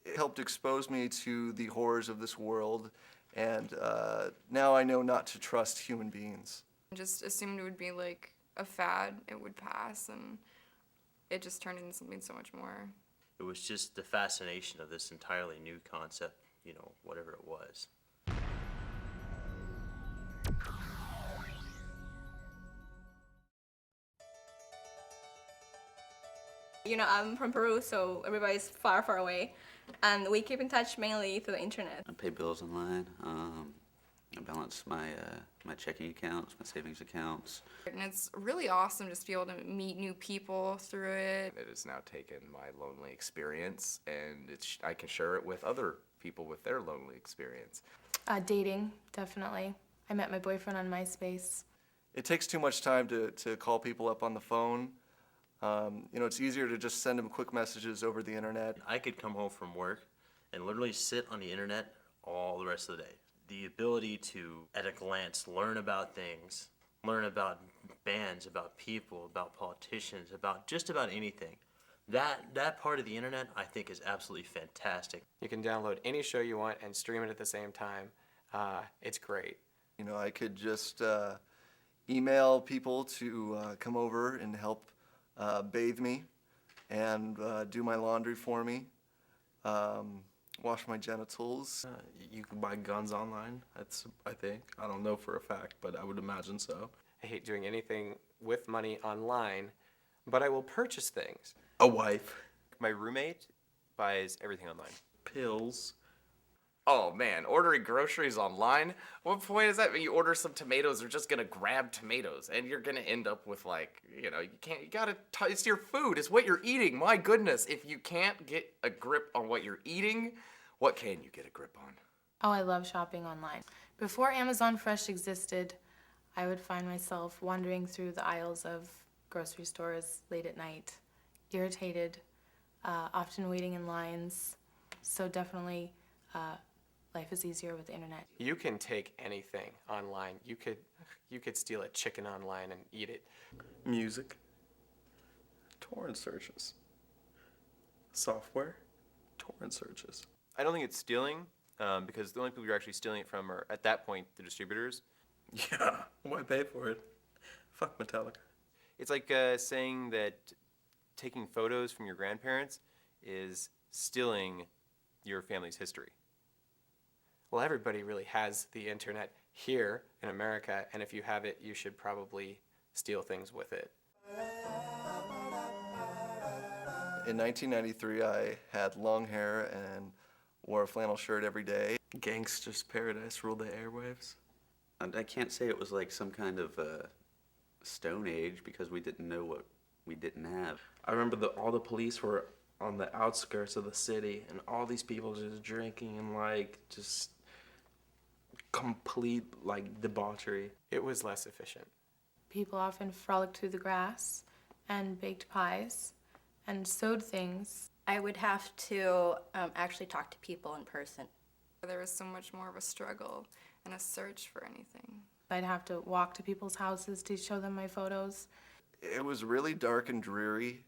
It helped expose me to the horrors of this world, and now I know not to trust human beings. I just assumed it would be like a fad, it would pass, and it just turned into something so much more. It was just the fascination of this entirely new concept, whatever it was. I'm from Peru, so everybody's far, far away. And we keep in touch mainly through the internet. I pay bills online. I balance my checking accounts, my savings accounts. And it's really awesome just to be able to meet new people through it. It has now taken my lonely experience, and I can share it with other people with their lonely experience. Dating, definitely. I met my boyfriend on MySpace. It takes too much time to call people up on the phone. It's easier to just send them quick messages over the internet. I could come home from work and literally sit on the internet all the rest of the day. The ability to, at a glance, learn about things, learn about bands, about people, about politicians, about just about anything. That part of the internet, I think, is absolutely fantastic. You can download any show you want and stream it at the same time. It's great. I could just email people to come over and help bathe me and do my laundry for me, wash my genitals. You can buy guns online, I think. I don't know for a fact, but I would imagine so. I hate doing anything with money online, but I will purchase things. A wife. My roommate buys everything online. Pills. Oh man, ordering groceries online? What point is that? You order some tomatoes, they're just gonna grab tomatoes, and you're gonna end up with it's your food, it's what you're eating. My goodness, if you can't get a grip on what you're eating, what can you get a grip on? Oh, I love shopping online. Before Amazon Fresh existed, I would find myself wandering through the aisles of grocery stores late at night, irritated, often waiting in lines. So definitely, life is easier with the internet. You can take anything online. You could steal a chicken online and eat it. Music. Torrent searches. Software. Torrent searches. I don't think it's stealing, because the only people you're actually stealing it from are, at that point, the distributors. Yeah, why pay for it? Fuck Metallica. It's like saying that taking photos from your grandparents is stealing your family's history. Well, everybody really has the internet here in America, and if you have it, you should probably steal things with it. In 1993, I had long hair and wore a flannel shirt every day. Gangster's Paradise ruled the airwaves. And I can't say it was like some kind of Stone Age because we didn't know what we didn't have. I remember all the police were on the outskirts of the city, and all these people just drinking and just complete debauchery. It was less efficient. People often frolicked through the grass and baked pies and sewed things. I would have to actually talk to people in person. There was so much more of a struggle and a search for anything. I'd have to walk to people's houses to show them my photos. It was really dark and dreary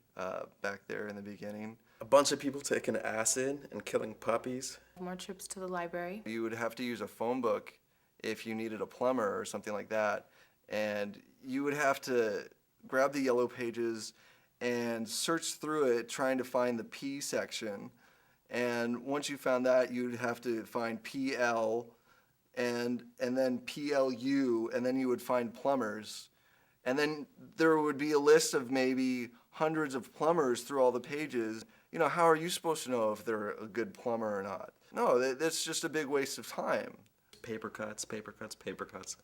back there in the beginning. A bunch of people taking acid and killing puppies. More trips to the library. You would have to use a phone book if you needed a plumber or something like that. And you would have to grab the yellow pages and search through it trying to find the P section. And once you found that, you'd have to find PL and then PLU, and then you would find plumbers. And then there would be a list of maybe hundreds of plumbers through all the pages. How are you supposed to know if they're a good plumber or not? No, that's just a big waste of time. Paper cuts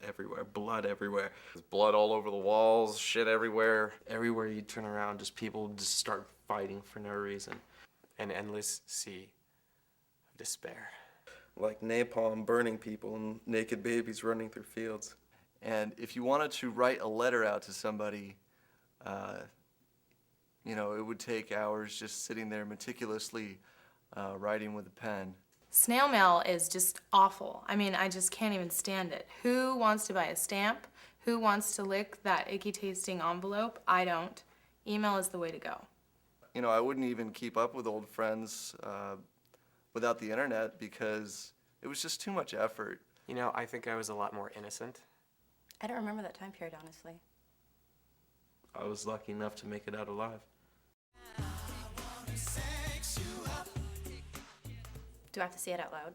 everywhere. Blood everywhere. There's blood all over the walls, shit everywhere. Everywhere you turn around, people just start fighting for no reason. An endless sea of despair. Like napalm burning people and naked babies running through fields. And if you wanted to write a letter out to somebody, it would take hours just sitting there meticulously writing with a pen. Snail mail is just awful. I just can't even stand it. Who wants to buy a stamp? Who wants to lick that icky tasting envelope? I don't. Email is the way to go. I wouldn't even keep up with old friends without the internet because it was just too much effort. You know, I think I was a lot more innocent. I don't remember that time period, honestly. I was lucky enough to make it out alive. Do I have to say it out loud?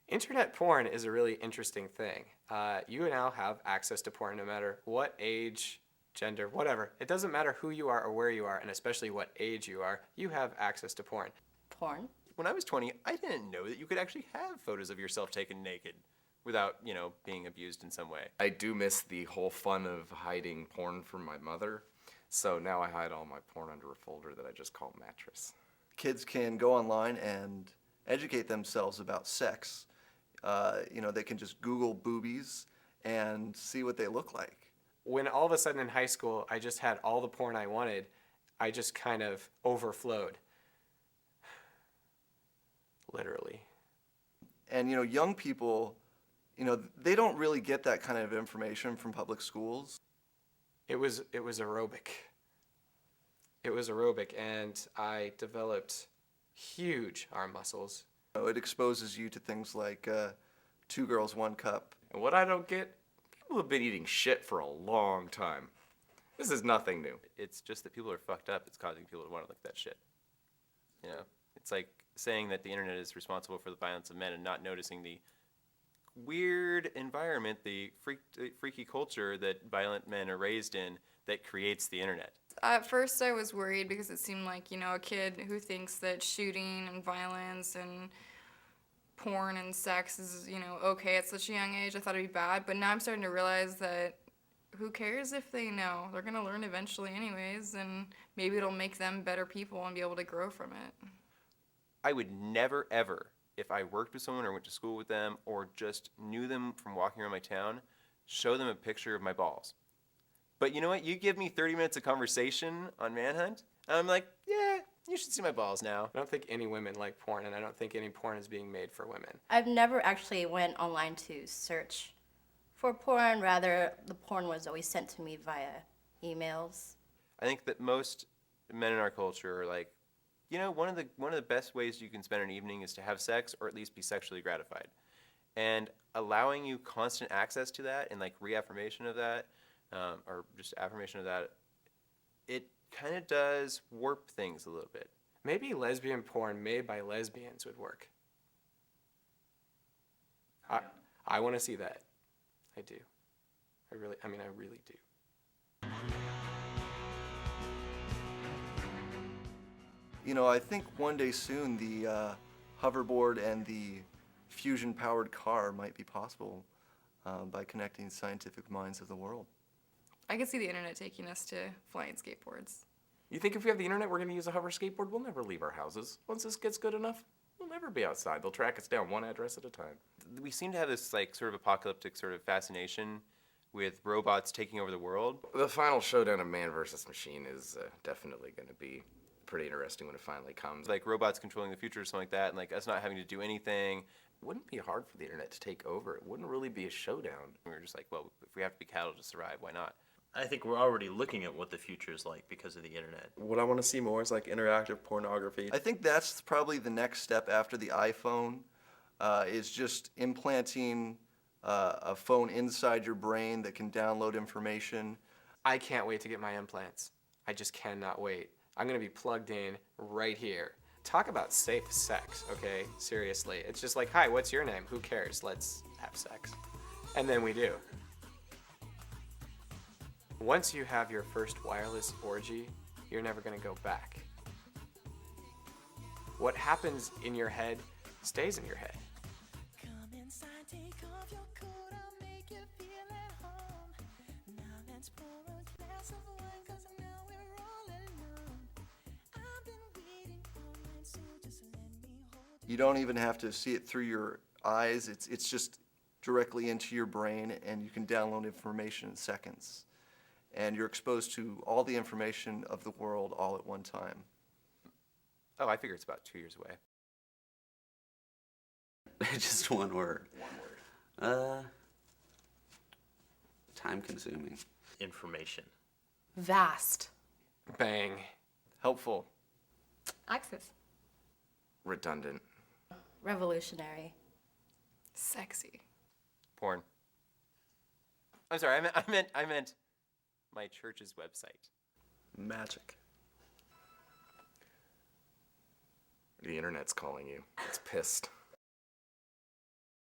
Internet porn is a really interesting thing. You now have access to porn no matter what age, gender, whatever. It doesn't matter who you are or where you are, and especially what age you are, you have access to porn. Porn? When I was 20, I didn't know that you could actually have photos of yourself taken naked without, you know, being abused in some way. I do miss the whole fun of hiding porn from my mother. So now I hide all my porn under a folder that I just call mattress. Kids can go online and educate themselves about sex. They can just Google boobies and see what they look like. When all of a sudden in high school I just had all the porn I wanted, I just kind of overflowed. Literally. And, young people, they don't really get that kind of information from public schools. It was aerobic. It was aerobic, and I developed huge arm muscles. It exposes you to things like 2 girls, 1 cup. And what I don't get, people have been eating shit for a long time. This is nothing new. It's just that people are fucked up. It's causing people to want to look at that shit. You know, it's like saying that the internet is responsible for the violence of men and not noticing the weird environment, the freaky culture that violent men are raised in that creates the internet. At first, I was worried because it seemed like, a kid who thinks that shooting and violence and porn and sex is, okay at such a young age. I thought it'd be bad, but now I'm starting to realize that who cares if they know? They're going to learn eventually anyways, and maybe it'll make them better people and be able to grow from it. I would never, ever, if I worked with someone or went to school with them or just knew them from walking around my town, show them a picture of my balls. But you know what? You give me 30 minutes of conversation on Manhunt, and I'm like, yeah, you should see my balls now. I don't think any women like porn, and I don't think any porn is being made for women. I've never actually went online to search for porn. Rather, the porn was always sent to me via emails. I think that most men in our culture are like, one of the best ways you can spend an evening is to have sex or at least be sexually gratified. And allowing you constant access to that and like reaffirmation of that, or just affirmation of that, it kind of does warp things a little bit. Maybe lesbian porn made by lesbians would work. I want to see that. I do. I really do. I think one day soon the hoverboard and the fusion-powered car might be possible by connecting scientific minds of the world. I could see the internet taking us to flying skateboards. You think if we have the internet, we're going to use a hover skateboard? We'll never leave our houses. Once this gets good enough, we'll never be outside. They'll track us down one address at a time. We seem to have this like sort of apocalyptic sort of fascination with robots taking over the world. The final showdown of man versus machine is definitely going to be pretty interesting when it finally comes. Like robots controlling the future or something like that, and like us not having to do anything. It wouldn't be hard for the internet to take over. It wouldn't really be a showdown. We were just like, well, if we have to be cattle to survive, why not? I think we're already looking at what the future is like because of the internet. What I want to see more is like interactive pornography. I think that's probably the next step after the iPhone, is just implanting a phone inside your brain that can download information. I can't wait to get my implants. I just cannot wait. I'm going to be plugged in right here. Talk about safe sex, okay? Seriously. It's just like, hi, what's your name? Who cares? Let's have sex. And then we do. Once you have your first wireless orgy, you're never going to go back. What happens in your head stays in your head. Come inside, take off your coat, I'll make you feel at home. Now let's pour a glass of wine, 'cause now we're all alone. I've been waiting all night, so just let me hold you. You don't even have to see it through your eyes. It's just directly into your brain, and you can download information in seconds. And you're exposed to all the information of the world all at one time. Oh, I figure it's about 2 years away. Just one word. Time consuming. Information. Vast. Bang. Helpful. Access. Redundant. Revolutionary. Sexy. Porn. I'm sorry. I meant my church's website. Magic. The internet's calling you. It's pissed.